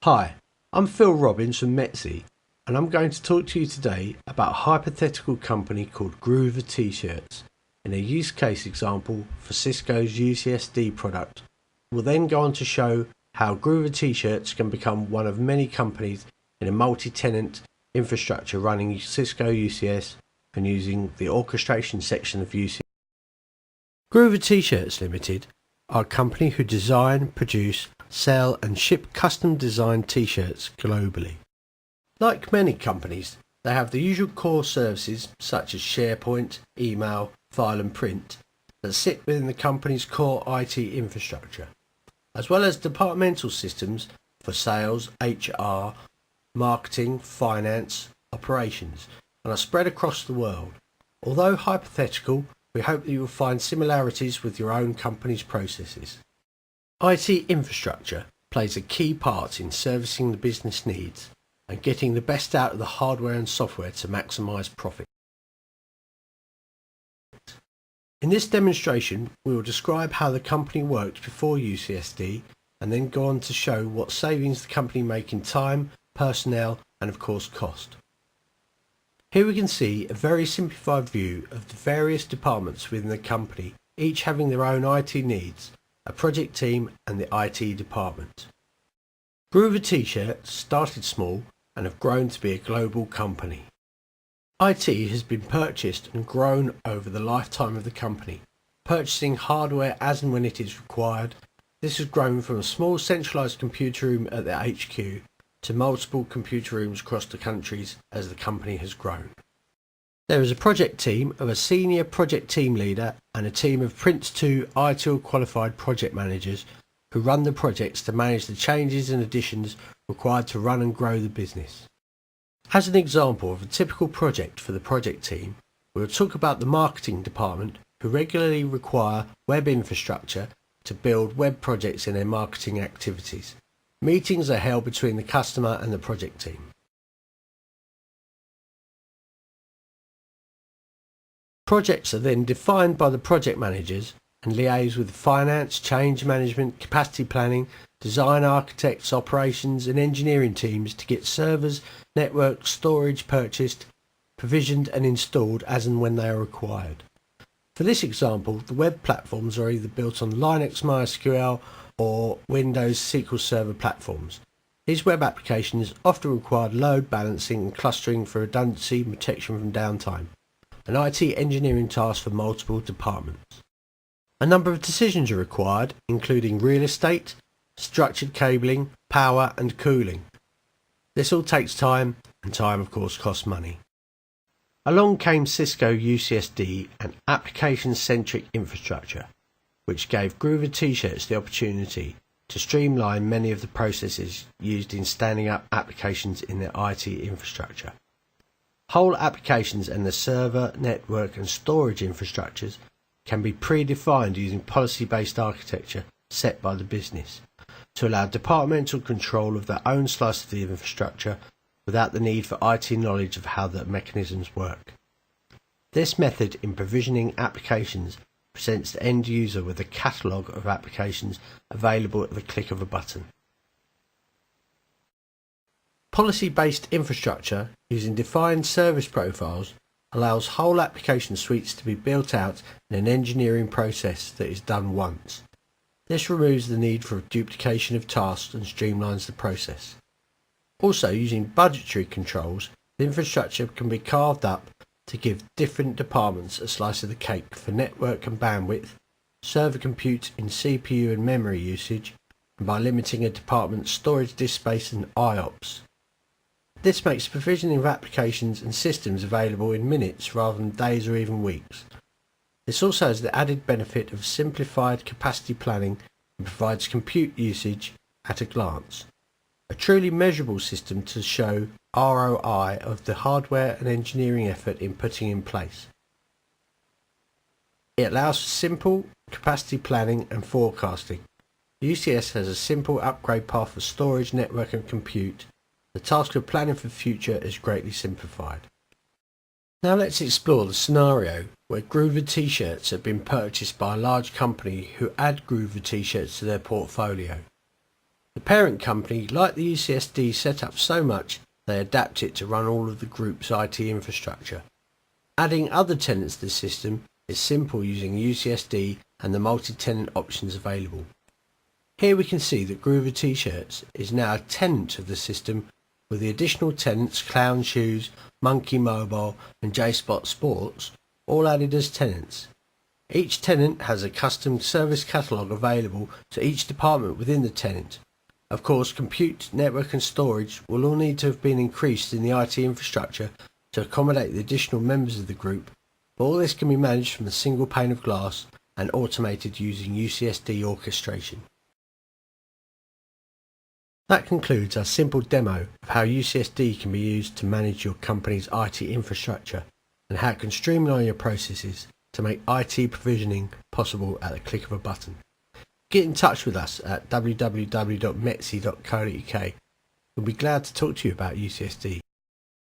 Hi, I'm Phil Robbins from Metzi, and I'm going to talk to you today about a hypothetical company called Groover T-shirts in a use case example for Cisco's UCSD product. We'll then go on to show how Groover T-shirts can become one of many companies in a multi-tenant infrastructure running Cisco UCS and using the orchestration section of UCS. Groover T-shirts Limited are a company who design, produce, sell and ship custom designed t-shirts globally. Like many companies, they have the usual core services such as SharePoint, email, file and print that sit within the company's core IT infrastructure, as well as departmental systems for sales, HR, marketing, finance, operations, and are spread across the world. Although hypothetical, we hope that you will find similarities with your own company's processes. IT infrastructure plays a key part in servicing the business needs and getting the best out of the hardware and software to maximize profit. In this demonstration, we will describe how the company worked before UCSD and then go on to show what savings the company make in time, personnel and of course cost. Here we can see a very simplified view of the various departments within the company, each having their own IT needs, a project team and the IT department. Groover T-shirts started small and have grown to be a global company. IT has been purchased and grown over the lifetime of the company, purchasing hardware as and when it is required. This has grown from a small centralised computer room at the HQ to multiple computer rooms across the countries as the company has grown. There is a project team of a senior project team leader and a team of Prince 2 ITIL qualified project managers who run the projects to manage the changes and additions required to run and grow the business. As an example of a typical project for the project team, we will talk about the marketing department who regularly require web infrastructure to build web projects in their marketing activities. Meetings are held between the customer and the project team. Projects are then defined by the project managers and liaise with finance, change management, capacity planning, design architects, operations and engineering teams to get servers, network, storage purchased, provisioned and installed as and when they are required. For this example, the web platforms are either built on Linux MySQL or Windows SQL Server platforms. These web applications often require load balancing and clustering for redundancy and protection from downtime, an IT engineering task for multiple departments. A number of decisions are required, including real estate, structured cabling, power and cooling. This all takes time, and time of course costs money. Along came Cisco UCSD and application-centric infrastructure, which gave Groover T-shirts the opportunity to streamline many of the processes used in standing up applications in their IT infrastructure. Whole applications and the server, network and storage infrastructures can be predefined using policy-based architecture set by the business to allow departmental control of their own slice of the infrastructure without the need for IT knowledge of how the mechanisms work. This method in provisioning applications presents the end user with a catalogue of applications available at the click of a button. Policy-based infrastructure using defined service profiles allows whole application suites to be built out in an engineering process that is done once. This removes the need for duplication of tasks and streamlines the process. Also, using budgetary controls, the infrastructure can be carved up to give different departments a slice of the cake for network and bandwidth, server compute in CPU and memory usage, and by limiting a department's storage disk space and IOPS. This makes provisioning of applications and systems available in minutes rather than days or even weeks. This also has the added benefit of simplified capacity planning and provides compute usage at a glance. A truly measurable system to show ROI of the hardware and engineering effort in putting in place. It allows for simple capacity planning and forecasting. UCS has a simple upgrade path for storage, network and compute. The task of planning for the future is greatly simplified. Now let's explore the scenario where Groover T-shirts have been purchased by a large company who add Groover T-shirts to their portfolio. The parent company, like the UCSD, set up so much they adapt it to run all of the group's IT infrastructure. Adding other tenants to the system is simple using UCSD and the multi-tenant options available. Here we can see that Groover T-shirts is now a tenant of the system, with the additional tenants Clown Shoes, Monkey Mobile and J-Spot Sports all added as tenants. Each tenant has a custom service catalogue available to each department within the tenant. Of course, compute, network and storage will all need to have been increased in the IT infrastructure to accommodate the additional members of the group, but all this can be managed from a single pane of glass and automated using UCSD orchestration. That concludes our simple demo of how UCSD can be used to manage your company's IT infrastructure and how it can streamline your processes to make IT provisioning possible at the click of a button. Get in touch with us at www.metsi.co.uk. We'll be glad to talk to you about UCSD.